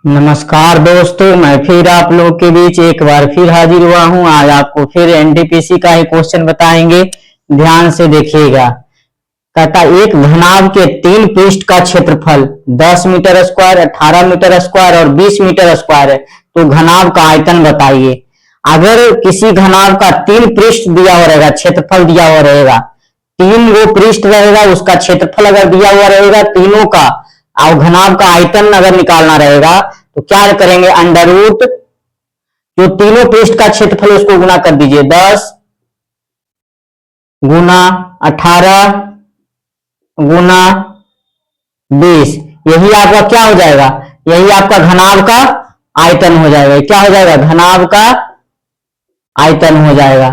नमस्कार दोस्तों, मैं फिर आप लोगों के बीच एक बार फिर हाजिर हुआ हूं। आज आपको फिर एनटीपीसी का ही क्वेश्चन बताएंगे। ध्यान से देखिएगा। कहता एक घनाभ के 3 पृष्ठ का क्षेत्रफल 10 मीटर स्क्वायर, 18 मीटर स्क्वायर और 20 मीटर स्क्वायर है, तो घनाभ का आयतन बताइए। अगर किसी घनाभ का 3 पृष्ठ दिया हुआ रहेगा, क्षेत्रफल दिया हुआ रहेगा, 3 वो पृष्ठ रहेगा, उसका क्षेत्रफल अगर दिया हुआ रहेगा तीनों का, और घनाभ का आयतन अगर निकालना रहेगा तो क्या करेंगे, अंडर रूट जो तीनों पृष्ठ का क्षेत्रफल उसको गुना कर दीजिए। 10 गुना 18 गुना 20, यही आपका क्या हो जाएगा, यही आपका घनाभ का आयतन हो जाएगा। क्या हो जाएगा, घनाभ का आयतन हो जाएगा।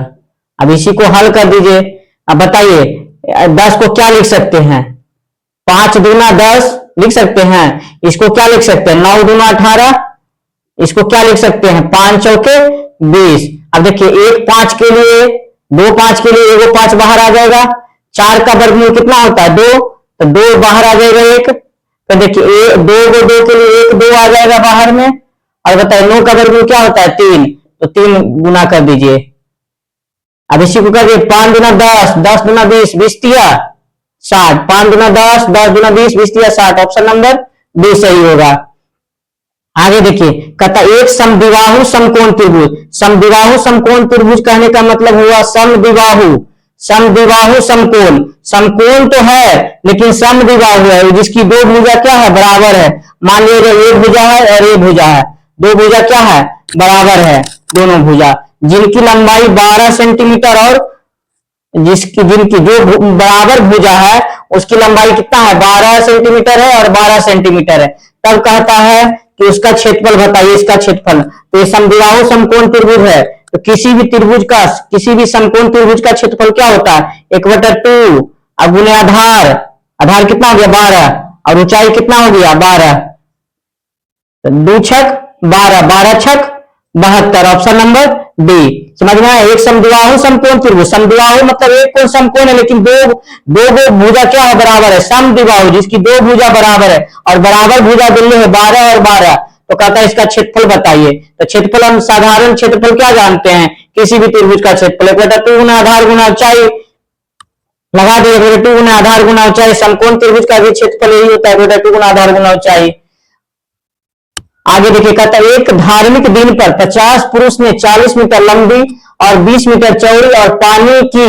अब इसी को हल कर दीजिए। अब बताइए 10 को क्या लिख सकते हैं, 5 दूना 10 लिख सकते हैं। इसको क्या लिख सकते हैं, 9 दूना 18। इसको क्या लिख सकते हैं, 5 चौके 20। अब देखिए एक 5 के लिए, 2 5 के लिए एगो 5 बाहर आ जाएगा। 4 का वर्गमूल कितना होता है, 2, तो 2 बाहर आ जाएगा एक। तो देखिए 2 के लिए 1 2 आ जाएगा बाहर में। और बताइए 9 का वर्गमूल क्या होता है, 3, तो 3 गुना कर दीजिए। अब इसी को कर दिए 5 दूना 10, 10 दूना 20, 20 तिया 60, 5 दूना 10, 10 दूना 20, 20 तिया 60। ऑप्शन नंबर बी सही होगा। आगे देखिए, कहता एक समद्विबाहु समकोण त्रिभुज। समद्विबाहु समकोण त्रिभुज कहने का मतलब हुआ समद्विबाहु, समद्विबाहु समकोण। समकोण तो है लेकिन समद्विबाहु है, जिसकी 2 भुजा क्या है, बराबर है। मान लीजिए एक भुजा है और एक भुजा है, 2 भुजा क्या है, बराबर है, दोनों भुजा, जिनकी लंबाई 12 सेंटीमीटर और जिनकी जो बराबर भुजा है उसकी लंबाई कितना है, 12 सेंटीमीटर है और 12 सेंटीमीटर है। तब कहता है कि उसका क्षेत्रफल बताइए, इसका क्षेत्रफल। तो ये समद्विबाहु समकोण त्रिभुज है, तो किसी भी त्रिभुज का, किसी भी समकोण त्रिभुज का क्षेत्रफल क्या होता है, 1/2। अब गुने आधार, आधार कितना हो गया, 12, और ऊंचाई कितना हो गया, 12। तो 2 छक 12, 12 छक 72। Option number D. समझ में आया। एक समद्विबाहु समकोण त्रिभुज, समद्विबाहु मतलब एक कोण समकोण है लेकिन दो भुजा क्या है, बराबर है। समद्विबाहु जिसकी 2 भुजा बराबर है और बराबर भुजा दिल्ली है 12 और 12, तो कहता है इसका क्षेत्रफल बताइए। तो क्षेत्रफल हम साधारण क्षेत्रफल क्या जानते हैं, किसी भी त्रिभुज का क्षेत्रफल 1/2 गुना आधार गुना ऊंचाई लगा दे। 1/2 गुना आधार गुना ऊंचाई, समकोण त्रिभुज का भी क्षेत्रफल यही होता है, 1/2 गुना आधार गुना ऊंचाई। आगे देखिए, कहता है एक धार्मिक दिन पर 50 पुरुष ने 40 मीटर लंबी और 20 मीटर चौड़ी और पानी की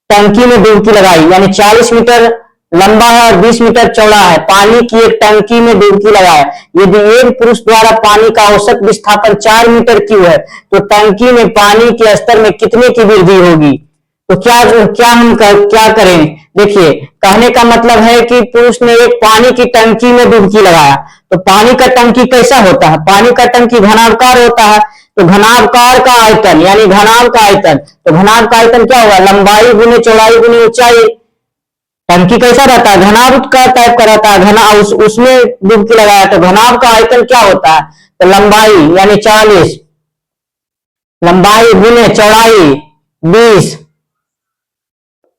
टंकी में डुबकी लगाई। यानी 40 मीटर लंबा है और 20 मीटर चौड़ा है, पानी की एक टंकी में डुबकी लगाए। यदि एक पुरुष द्वारा पानी का औसत विस्थापन 4 मीटर क्यूब है, तो टंकी में पानी के स्तर में कितने की वृद्धि होगी। तो क्या करें, देखिए कहने का मतलब है कि पुरुष ने एक पानी की टंकी में डुबकी लगाया। तो पानी का टंकी कैसा होता है, पानी का टंकी घनाभकार होता है। तो घनाभकार का आयतन यानी घनाभ का आयतन, तो घनाभ का आयतन क्या होगा, लंबाई गुने चौड़ाई गुने ऊंचाई। टंकी कैसा रहता है, घनाभ का टाइप का रहता है, घना उसमें डुबकी लगाया, तो घनाभ का आयतन क्या होता है, तो लंबाई यानी 40, लंबाई गुने चौड़ाई 20,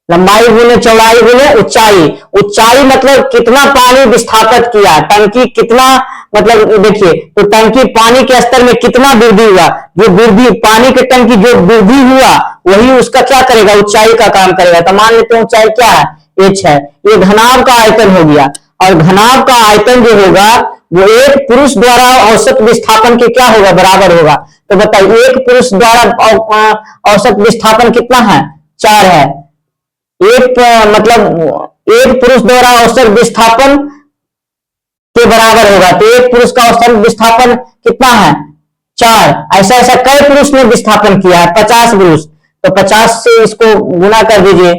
लंबाई गुने चौड़ाई गुने ऊंचाई। ऊंचाई मतलब कितना पानी विस्थापित किया, टंकी कितना, मतलब देखिए तो टंकी पानी के स्तर में कितना वृद्धि हुआ, जो वृद्धि पानी के टंकी जो वृद्धि हुआ वही उसका क्या करेगा, ऊंचाई का काम करेगा। तो मान लेते हैं ऊंचाई क्या है, h है। ये घनाभ का आयतन हो गया। और घनाभ का आयतन जो होगा वो एक पुरुष द्वारा औसत विस्थापन के क्या होगा, बराबर होगा। तो बताइए एक पुरुष द्वारा औसत विस्थापन कितना है, 4 है। एक पुरुष द्वारा औसत विस्थापन के बराबर होगा। तो एक पुरुष का औसत विस्थापन कितना है, 4। ऐसा ऐसा कई पुरुष ने विस्थापन किया है, 50 पुरुष। तो 50 से इसको गुना कर दीजिए,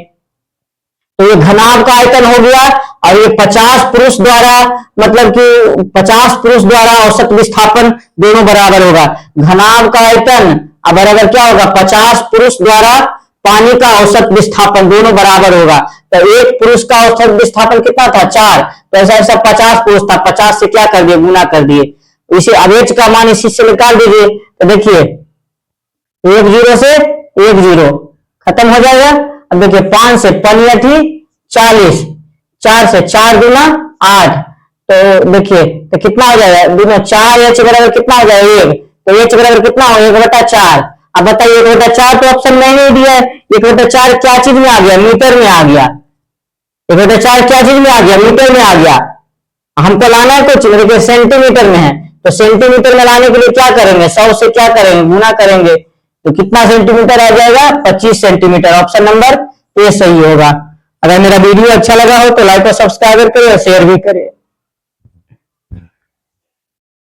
तो ये घनाभ का आयतन हो गया। और ये 50 पुरुष द्वारा, मतलब कि 50 पुरुष द्वारा औसत विस्थापन दोनों बराबर होगा। घनाभ का आयतन अब बराबर क्या होगा, 50 पुरुष द्वारा पानी का औसत विस्थापन दोनों बराबर होगा। तो एक पुरुष का औसत विस्थापन कितना था, 4। तो ऐसा ऐसा 50 पुरुष था, 50 से क्या कर दिए, गुना कर दिए। इसे अवेज का मान इसी से निकाल दीजिए। तो देखिए 1 0 से 1 0 खत्म हो जाएगा। अब देखिए 5 से 5 40, 4 से 4 दूना 8, तो देखिए तो कितना हो जाएगा, दोनों 4h बराबर कितना हो जाएगा 1, तो h बराबर कितना हो 1/4। अब बताइए 1/4 तो ऑप्शन में नहीं दिया है, 1/4 क्या चीज में आ गया, मीटर में आ गया। 1/4 क्या चीज में आ गया, मीटर में आ गया। हमको लाना है कुछ, देखिए सेंटीमीटर में है, तो सेंटीमीटर में लाने के लिए क्या करेंगे, 100 से क्या करेंगे, गुना करेंगे, तो कितना सेंटीमीटर आ जाएगा, 25 सेंटीमीटर। ऑप्शन नंबर ए सही होगा। अगर मेरा वीडियो अच्छा लगा हो तो लाइक और सब्सक्राइब करें और शेयर भी करें।